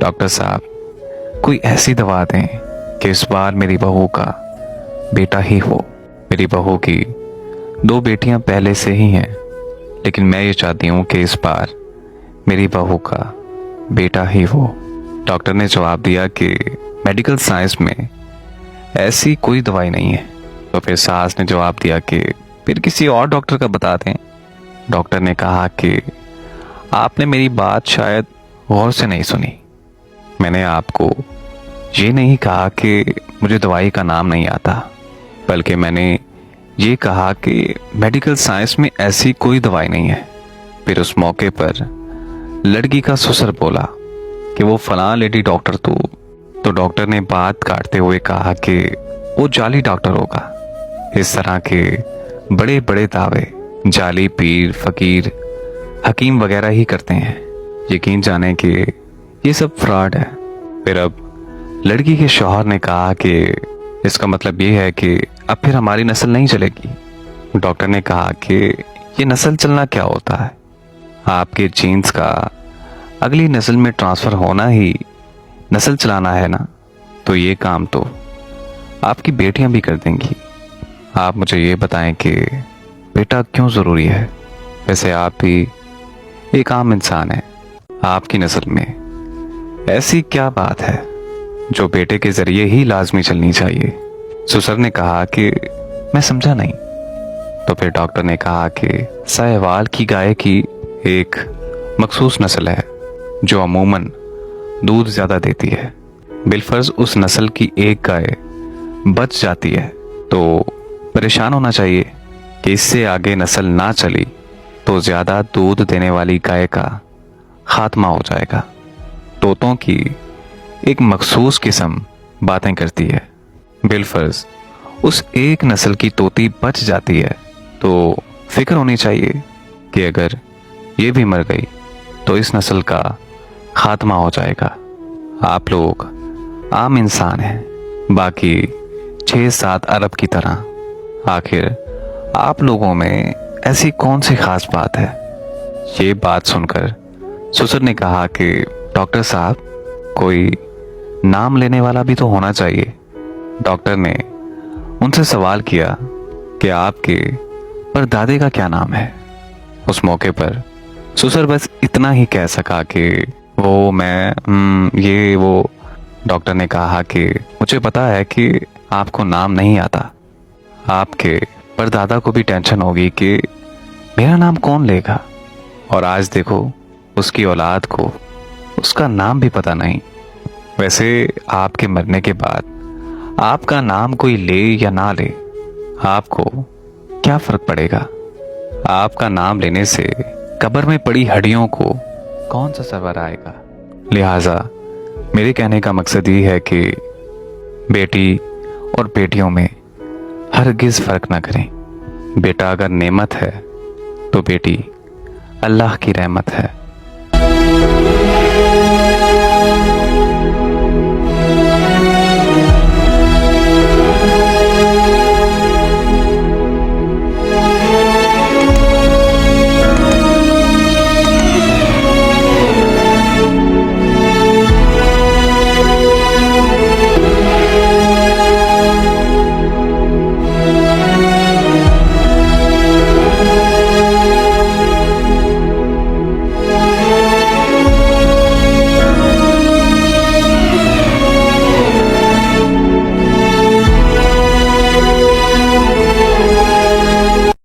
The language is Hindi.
डॉक्टर साहब, कोई ऐसी दवा दें कि इस बार मेरी बहू का बेटा ही हो। मेरी बहू की 2 बेटियां पहले से ही हैं, लेकिन मैं ये चाहती हूँ कि इस बार मेरी बहू का बेटा ही हो। डॉक्टर ने जवाब दिया कि मेडिकल साइंस में ऐसी कोई दवाई नहीं है। तो फिर सास ने जवाब दिया कि फिर किसी और डॉक्टर का बता दें। डॉक्टर ने कहा कि आपने मेरी बात शायद गौर से नहीं सुनी। मैंने आपको ये नहीं कहा कि मुझे दवाई का नाम नहीं आता, बल्कि मैंने ये कहा कि मेडिकल साइंस में ऐसी कोई दवाई नहीं है। फिर उस मौके पर लड़की का ससुर बोला कि वो फलां लेडी डॉक्टर तो डॉक्टर ने बात काटते हुए कहा कि वो जाली डॉक्टर होगा। इस तरह के बड़े बड़े दावे जाली पीर, फकीर, हकीम वगैरह ही करते हैं। यकीन जाने कि ये सब फ्रॉड है। फिर अब लड़की के शौहर ने कहा कि इसका मतलब ये है कि अब फिर हमारी नस्ल नहीं चलेगी। डॉक्टर ने कहा कि ये नस्ल चलना क्या होता है, आपके जीन्स का अगली नस्ल में ट्रांसफर होना ही नस्ल चलाना है ना। तो ये काम तो आपकी बेटियां भी कर देंगी। आप मुझे ये बताएं कि बेटा क्यों ज़रूरी है। वैसे आप भी एक आम इंसान हैं, आपकी नस्ल में ऐसी क्या बात है जो बेटे के जरिए ही लाजमी चलनी चाहिए। ससुर ने कहा कि मैं समझा नहीं। तो फिर डॉक्टर ने कहा कि साहिवाल की गाय की एक मखसूस नस्ल है जो अमूमन दूध ज़्यादा देती है। बिलफर्ज उस नस्ल की एक गाय बच जाती है तो परेशान होना चाहिए कि इससे आगे नस्ल ना चली तो ज़्यादा दूध देने वाली गाय का खात्मा हो जाएगा। तोतों की एक मखसूस किस्म बातें करती है। बिलफर्ज उस एक नस्ल की तोती बच जाती है तो फिक्र होनी चाहिए कि अगर ये भी मर गई तो इस नस्ल का खात्मा हो जाएगा। आप लोग आम इंसान हैं, बाकी 6-7 अरब की तरह। आखिर आप लोगों में ऐसी कौन सी खास बात है। ये बात सुनकर ससुर ने कहा कि डॉक्टर साहब, कोई नाम लेने वाला भी तो होना चाहिए। डॉक्टर ने उनसे सवाल किया कि आपके परदादे का क्या नाम है। उस मौके पर ससुर बस इतना ही कह सका कि वो मैं ये वो। डॉक्टर ने कहा कि मुझे पता है कि आपको नाम नहीं आता। आपके परदादा को भी टेंशन होगी कि मेरा नाम कौन लेगा, और आज देखो उसकी औलाद को उसका नाम भी पता नहीं। वैसे आपके मरने के बाद आपका नाम कोई ले या ना ले, आपको क्या फर्क पड़ेगा। आपका नाम लेने से कब्र में पड़ी हड्डियों को कौन सा सबर आएगा। लिहाजा मेरे कहने का मकसद ये है कि बेटी और बेटियों में हरगिज़ फर्क ना करें। बेटा अगर नेमत है तो बेटी अल्लाह की रहमत है।